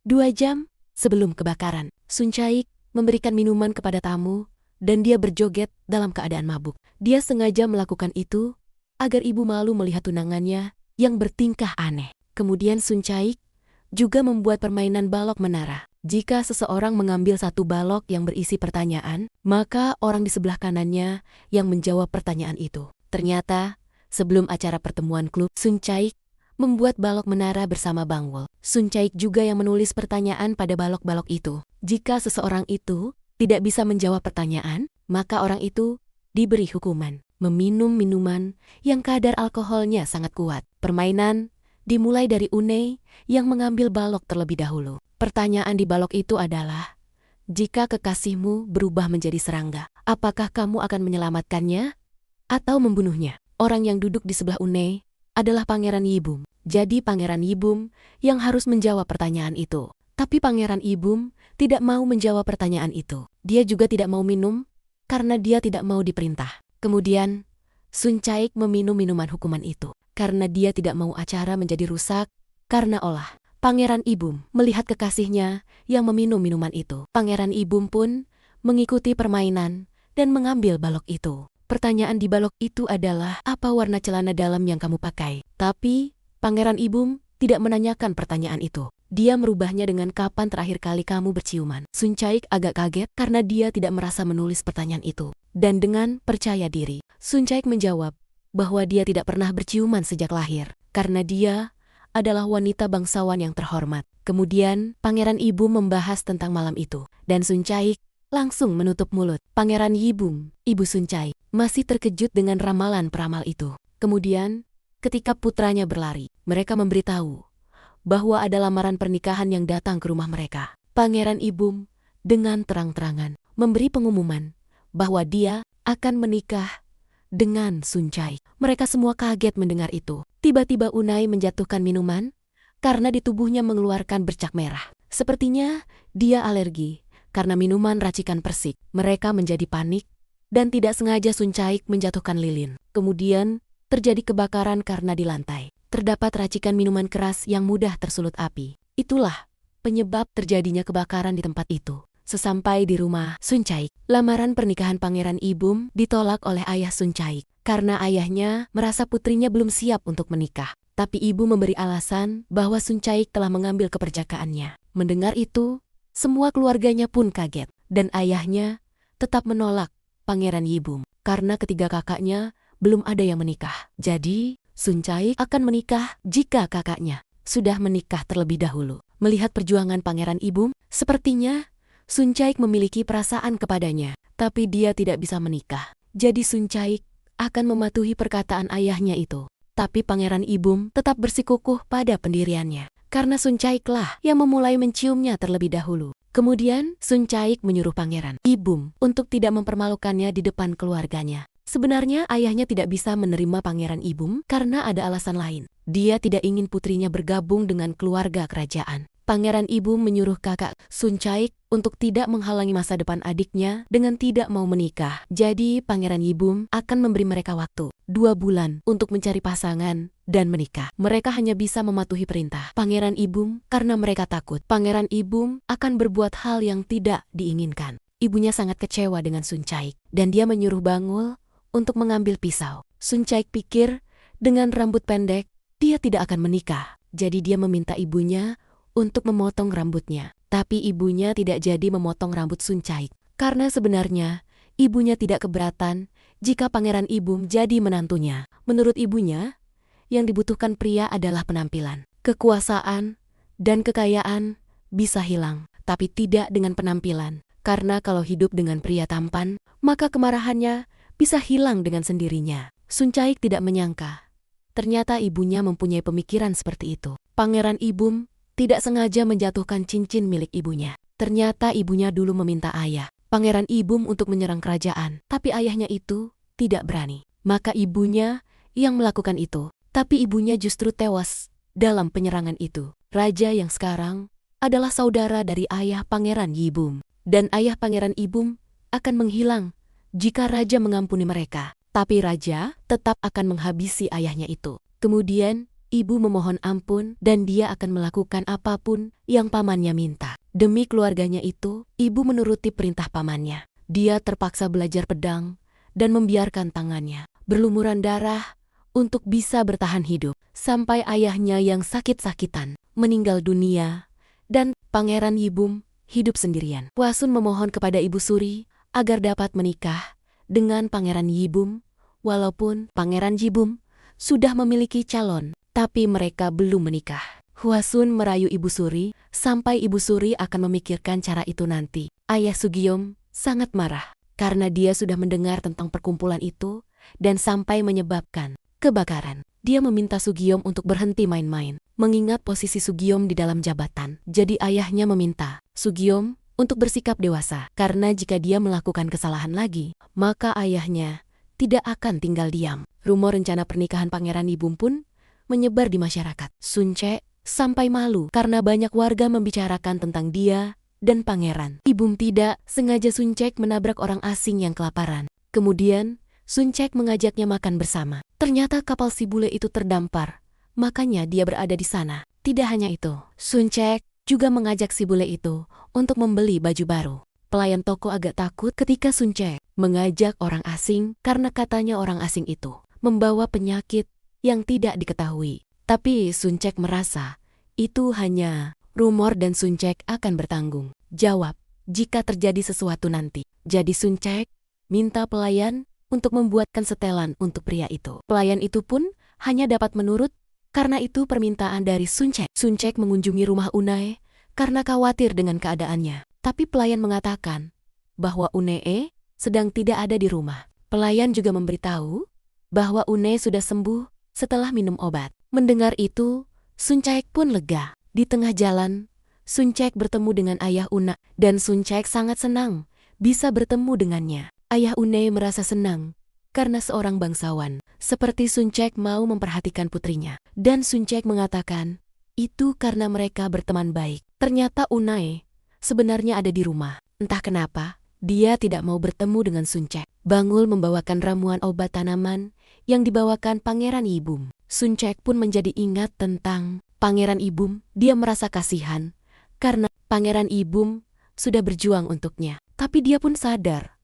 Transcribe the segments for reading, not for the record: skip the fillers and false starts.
2 jam sebelum kebakaran, Sun Caik memberikan minuman kepada tamu dan dia berjoget dalam keadaan mabuk. Dia sengaja melakukan itu agar ibu malu melihat tunangannya yang bertingkah aneh. Kemudian Sun Caik juga membuat permainan balok menara. Jika seseorang mengambil satu balok yang berisi pertanyaan, maka orang di sebelah kanannya yang menjawab pertanyaan itu. Ternyata, sebelum acara pertemuan klub, Sun Caik membuat balok menara bersama Bang Wol. Sun Caik juga yang menulis pertanyaan pada balok-balok itu. Jika seseorang itu tidak bisa menjawab pertanyaan, maka orang itu diberi hukuman meminum minuman yang kadar alkoholnya sangat kuat. Permainan dimulai dari Unei yang mengambil balok terlebih dahulu. Pertanyaan di balok itu adalah, jika kekasihmu berubah menjadi serangga, apakah kamu akan menyelamatkannya atau membunuhnya? Orang yang duduk di sebelah Unei adalah Pangeran Yibum. Jadi Pangeran Yibum yang harus menjawab pertanyaan itu. Tapi Pangeran Yibum tidak mau menjawab pertanyaan itu. Dia juga tidak mau minum karena dia tidak mau diperintah. Kemudian Sun Caik meminum minuman hukuman itu karena dia tidak mau acara menjadi rusak karena olah. Pangeran Yibum melihat kekasihnya yang meminum minuman itu. Pangeran Yibum pun mengikuti permainan dan mengambil balok itu. Pertanyaan di balok itu adalah, apa warna celana dalam yang kamu pakai? Tapi Pangeran Yibum tidak menanyakan pertanyaan itu. Dia merubahnya dengan kapan terakhir kali kamu berciuman. Sun Caik agak kaget karena dia tidak merasa menulis pertanyaan itu. Dan dengan percaya diri, Sun Caik menjawab bahwa dia tidak pernah berciuman sejak lahir karena dia adalah wanita bangsawan yang terhormat. Kemudian Pangeran Yibum membahas tentang malam itu dan Sun Caik langsung menutup mulut. Pangeran Yibum, ibu Sun Caik, masih terkejut dengan ramalan peramal itu. Kemudian ketika putranya berlari, mereka memberitahu bahwa ada lamaran pernikahan yang datang ke rumah mereka. Pangeran Yibum dengan terang-terangan memberi pengumuman bahwa dia akan menikah dengan Sun Caik. Mereka semua kaget mendengar itu. Tiba-tiba Unei menjatuhkan minuman karena di tubuhnya mengeluarkan bercak merah. Sepertinya dia alergi karena minuman racikan persik. Mereka menjadi panik dan tidak sengaja Sun Caik menjatuhkan lilin. Kemudian terjadi kebakaran karena di lantai terdapat racikan minuman keras yang mudah tersulut api. Itulah penyebab terjadinya kebakaran di tempat itu. Sesampai di rumah Sun Caik, lamaran pernikahan Pangeran Yibum ditolak oleh ayah Sun Caik karena ayahnya merasa putrinya belum siap untuk menikah. Tapi ibu memberi alasan bahwa Sun Caik telah mengambil keperjakaannya. Mendengar itu, semua keluarganya pun kaget dan ayahnya tetap menolak Pangeran Yibum karena ketiga kakaknya belum ada yang menikah. Jadi, Sun Caik akan menikah jika kakaknya sudah menikah terlebih dahulu. Melihat perjuangan Pangeran Yibum, sepertinya Sun Caik memiliki perasaan kepadanya, tapi dia tidak bisa menikah. Jadi Sun Caik akan mematuhi perkataan ayahnya itu. Tapi Pangeran Yibum tetap bersikukuh pada pendiriannya, karena Sun Caiklah yang memulai menciumnya terlebih dahulu. Kemudian Sun Caik menyuruh Pangeran Yibum untuk tidak mempermalukannya di depan keluarganya. Sebenarnya ayahnya tidak bisa menerima Pangeran Yibum karena ada alasan lain. Dia tidak ingin putrinya bergabung dengan keluarga kerajaan. Pangeran Yibum menyuruh kakak Sun Caik untuk tidak menghalangi masa depan adiknya dengan tidak mau menikah. Jadi Pangeran Yibum akan memberi mereka waktu 2 bulan untuk mencari pasangan dan menikah. Mereka hanya bisa mematuhi perintah Pangeran Yibum karena mereka takut Pangeran Yibum akan berbuat hal yang tidak diinginkan. Ibunya sangat kecewa dengan Sun Caik dan dia menyuruh Bang Wol untuk mengambil pisau. Sun Caik pikir dengan rambut pendek dia tidak akan menikah. Jadi dia meminta ibunya untuk memotong rambutnya. Tapi ibunya tidak jadi memotong rambut Sun Caik karena sebenarnya ibunya tidak keberatan jika Pangeran Yibum jadi menantunya. Menurut ibunya, yang dibutuhkan pria adalah penampilan. Kekuasaan dan kekayaan bisa hilang, tapi tidak dengan penampilan. Karena kalau hidup dengan pria tampan, maka kemarahannya bisa hilang dengan sendirinya. Sun Caik tidak menyangka ternyata ibunya mempunyai pemikiran seperti itu. Pangeran Yibum tidak sengaja menjatuhkan cincin milik ibunya. Ternyata ibunya dulu meminta ayah Pangeran Yibum untuk menyerang kerajaan, tapi ayahnya itu tidak berani. Maka ibunya yang melakukan itu, tapi ibunya justru tewas dalam penyerangan itu. Raja yang sekarang adalah saudara dari ayah Pangeran Yibum, dan ayah Pangeran Yibum akan menghilang jika raja mengampuni mereka. Tapi raja tetap akan menghabisi ayahnya itu. Kemudian ibu memohon ampun dan dia akan melakukan apapun yang pamannya minta. Demi keluarganya itu, ibu menuruti perintah pamannya. Dia terpaksa belajar pedang dan membiarkan tangannya berlumuran darah untuk bisa bertahan hidup. Sampai ayahnya yang sakit-sakitan meninggal dunia dan Pangeran Yibum hidup sendirian. Hwasun memohon kepada Ibu Suri agar dapat menikah dengan Pangeran Yibum, walaupun Pangeran Yibum sudah memiliki calon, tapi mereka belum menikah. Hwasun merayu Ibu Suri sampai Ibu Suri akan memikirkan cara itu nanti. Ayah Sugiyom sangat marah karena dia sudah mendengar tentang perkumpulan itu dan sampai menyebabkan kebakaran. Dia meminta Sugiyom untuk berhenti main-main, mengingat posisi Sugiyom di dalam jabatan. Jadi ayahnya meminta Sugiyom untuk bersikap dewasa, karena jika dia melakukan kesalahan lagi, maka ayahnya tidak akan tinggal diam. Rumor rencana pernikahan Pangeran Yibum pun menyebar di masyarakat. Sunce sampai malu karena banyak warga membicarakan tentang dia dan Pangeran Yibum. Tidak sengaja Suncek menabrak orang asing yang kelaparan. Kemudian Suncek mengajaknya makan bersama. Ternyata kapal si bule itu terdampar, makanya dia berada di sana. Tidak hanya itu, Suncek juga mengajak si bule itu untuk membeli baju baru. Pelayan toko agak takut ketika Suncek mengajak orang asing karena katanya orang asing itu membawa penyakit yang tidak diketahui. Tapi Suncek merasa itu hanya rumor dan Suncek akan bertanggung jawab jika terjadi sesuatu nanti. Jadi Suncek minta pelayan untuk membuatkan setelan untuk pria itu. Pelayan itu pun hanya dapat menurut karena itu permintaan dari Suncek. Suncek mengunjungi rumah Unae karena khawatir dengan keadaannya. Tapi pelayan mengatakan bahwa Unae sedang tidak ada di rumah. Pelayan juga memberitahu bahwa Unae sudah sembuh setelah minum obat. Mendengar itu, Suncek pun lega. Di tengah jalan, Suncek bertemu dengan ayah Una dan Suncek sangat senang bisa bertemu dengannya. Ayah Unae merasa senang karena seorang bangsawan seperti Suncek mau memperhatikan putrinya. Dan Suncek mengatakan itu karena mereka berteman baik. Ternyata Unae sebenarnya ada di rumah. Entah kenapa, dia tidak mau bertemu dengan Suncek. Bangul membawakan ramuan obat tanaman yang dibawakan Pangeran Yibum. Suncek pun menjadi ingat tentang Pangeran Yibum. Dia merasa kasihan karena Pangeran Yibum sudah berjuang untuknya. Tapi dia pun sadar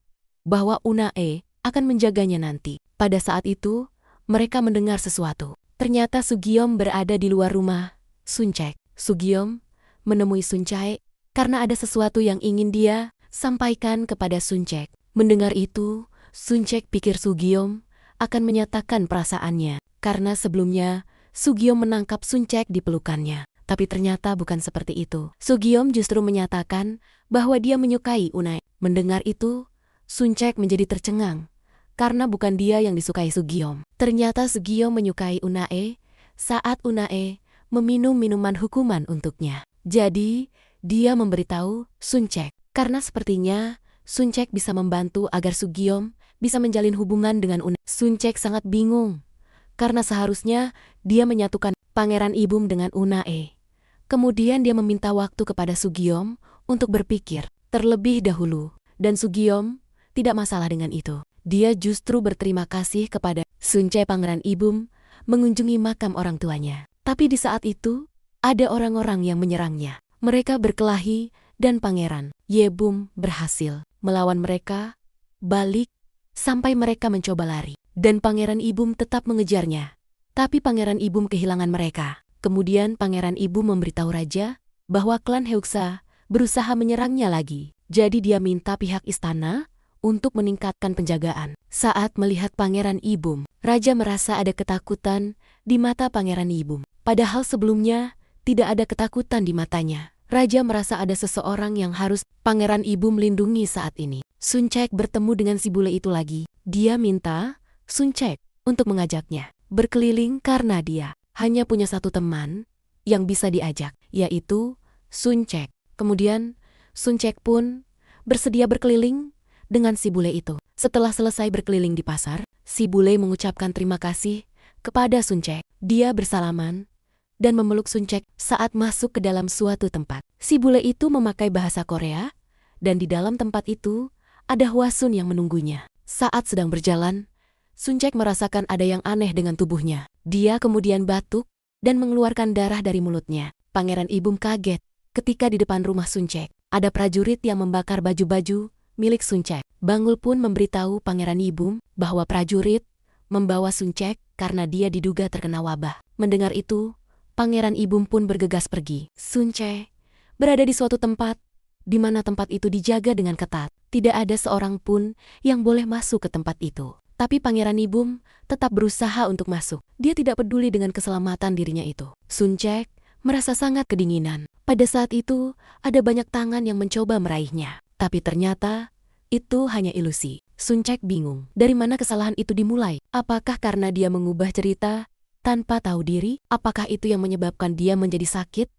bahwa Unae akan menjaganya nanti. Pada saat itu, mereka mendengar sesuatu. Ternyata Sugiyom berada di luar rumah Suncek. Sugiyom menemui Suncek karena ada sesuatu yang ingin dia sampaikan kepada Suncek. Mendengar itu, Suncek pikir Sugiyom akan menyatakan perasaannya karena sebelumnya Sugiyom menangkap Suncek di pelukannya. Tapi ternyata bukan seperti itu. Sugiyom justru menyatakan bahwa dia menyukai Unae. Mendengar itu, Suncek menjadi tercengang karena bukan dia yang disukai Sugiyom. Ternyata Sugiyom menyukai Unae saat Unae meminum minuman hukuman untuknya. Jadi, dia memberitahu Suncek karena sepertinya Suncek bisa membantu agar Sugiyom bisa menjalin hubungan dengan Unae. Suncek sangat bingung karena seharusnya dia menyatukan Pangeran Yibum dengan Unae. Kemudian dia meminta waktu kepada Sugiyom untuk berpikir terlebih dahulu dan Sugiyom tidak masalah dengan itu. Dia justru berterima kasih kepada Suncek Pangeran Yibum mengunjungi makam orang tuanya. Tapi di saat itu, ada orang-orang yang menyerangnya. Mereka berkelahi dan Pangeran Yibum berhasil melawan mereka, balik, sampai mereka mencoba lari. Dan Pangeran Yibum tetap mengejarnya. Tapi Pangeran Yibum kehilangan mereka. Kemudian Pangeran Yibum memberitahu raja bahwa klan Heuksa berusaha menyerangnya lagi. Jadi dia minta pihak istana untuk meningkatkan penjagaan. Saat melihat Pangeran Yibum, raja merasa ada ketakutan di mata Pangeran Yibum. Padahal sebelumnya tidak ada ketakutan di matanya. Raja merasa ada seseorang yang harus Pangeran Yibum lindungi saat ini. Suncek bertemu dengan si bule itu lagi. Dia minta Suncek untuk mengajaknya berkeliling karena dia hanya punya satu teman yang bisa diajak, yaitu Suncek. Kemudian Suncek pun bersedia berkeliling dengan si bule itu. Setelah selesai berkeliling di pasar, si bule mengucapkan terima kasih kepada Suncek. Dia bersalaman dan memeluk Suncek saat masuk ke dalam suatu tempat. Si bule itu memakai bahasa Korea, dan di dalam tempat itu ada Hwasun yang menunggunya. Saat sedang berjalan, Suncek merasakan ada yang aneh dengan tubuhnya. Dia kemudian batuk dan mengeluarkan darah dari mulutnya. Pangeran Ibum kaget ketika di depan rumah Suncek ada prajurit yang membakar baju-baju milik Suncek. Bangul pun memberitahu Pangeran Ibum bahwa prajurit membawa Suncek karena dia diduga terkena wabah. Mendengar itu, Pangeran Ibum pun bergegas pergi. Suncek berada di suatu tempat di mana tempat itu dijaga dengan ketat. Tidak ada seorang pun yang boleh masuk ke tempat itu. Tapi Pangeran Ibum tetap berusaha untuk masuk. Dia tidak peduli dengan keselamatan dirinya itu. Suncek merasa sangat kedinginan. Pada saat itu, ada banyak tangan yang mencoba meraihnya. Tapi ternyata, itu hanya ilusi. Suncek bingung. Dari mana kesalahan itu dimulai? Apakah karena dia mengubah cerita tanpa tahu diri? Apakah itu yang menyebabkan dia menjadi sakit?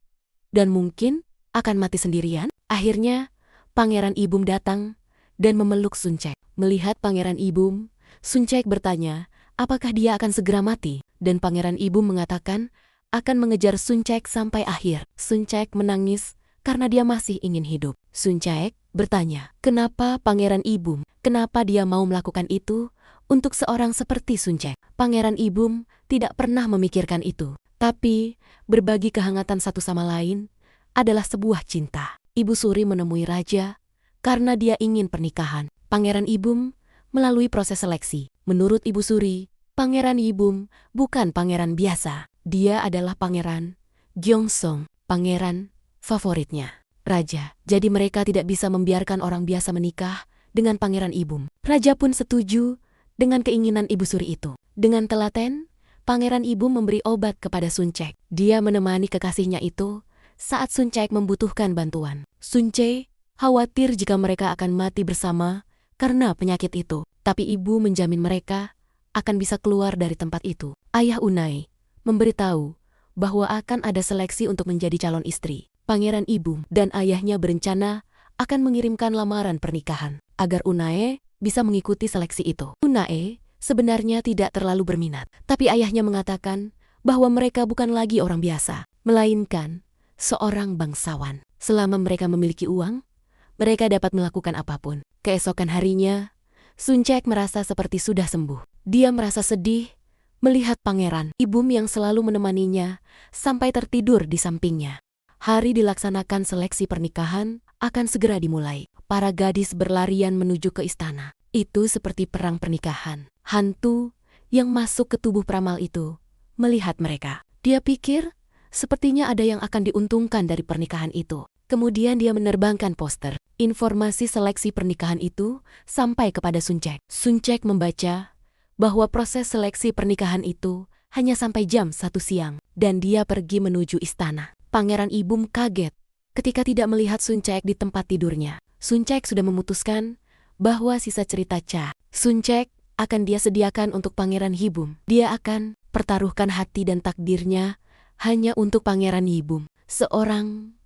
Dan mungkin akan mati sendirian? Akhirnya, Pangeran Ibum datang dan memeluk Suncek. Melihat Pangeran Ibum, Suncek bertanya, apakah dia akan segera mati? Dan Pangeran Ibum mengatakan akan mengejar Suncek sampai akhir. Suncek menangis karena dia masih ingin hidup. Suncek bertanya, kenapa Pangeran Ibum? Kenapa dia mau melakukan itu untuk seorang seperti Suncek? Pangeran Ibum tidak pernah memikirkan itu. Tapi, berbagi kehangatan satu sama lain adalah sebuah cinta. Ibu Suri menemui raja karena dia ingin pernikahan. Pangeran Ibum melalui proses seleksi. Menurut Ibu Suri, Pangeran Ibum bukan pangeran biasa. Dia adalah Pangeran Gyeongsong, pangeran favoritnya raja. Jadi mereka tidak bisa membiarkan orang biasa menikah dengan Pangeran Ibum. Raja pun setuju dengan keinginan Ibu Suri itu. Dengan telaten, Pangeran Ibum memberi obat kepada Suncek. Dia menemani kekasihnya itu saat Suncek membutuhkan bantuan. Suncek khawatir jika mereka akan mati bersama karena penyakit itu. Tapi ibu menjamin mereka akan bisa keluar dari tempat itu. Ayah Unai memberitahu bahwa akan ada seleksi untuk menjadi calon istri. Pangeran Ibum dan ayahnya berencana akan mengirimkan lamaran pernikahan agar Unai bisa mengikuti seleksi itu. Unai sebenarnya tidak terlalu berminat, tapi ayahnya mengatakan bahwa mereka bukan lagi orang biasa, melainkan seorang bangsawan. Selama mereka memiliki uang, mereka dapat melakukan apapun. Keesokan harinya, Suncek merasa seperti sudah sembuh. Dia merasa sedih melihat Pangeran Ibum yang selalu menemaninya sampai tertidur di sampingnya. Hari dilaksanakan seleksi pernikahan akan segera dimulai. Para gadis berlarian menuju ke istana. Itu seperti perang pernikahan. Hantu yang masuk ke tubuh peramal itu melihat mereka. Dia pikir sepertinya ada yang akan diuntungkan dari pernikahan itu. Kemudian dia menerbangkan poster. Informasi seleksi pernikahan itu sampai kepada Suncek. Suncek membaca bahwa proses seleksi pernikahan itu hanya sampai jam 1 siang. Dan dia pergi menuju istana. Pangeran Ibum kaget ketika tidak melihat Suncek di tempat tidurnya. Suncek sudah memutuskan bahwa sisa cerita Suncek akan dia sediakan untuk Pangeran Ibum. Dia akan pertaruhkan hati dan takdirnya hanya untuk Pangeran Ibum, seorang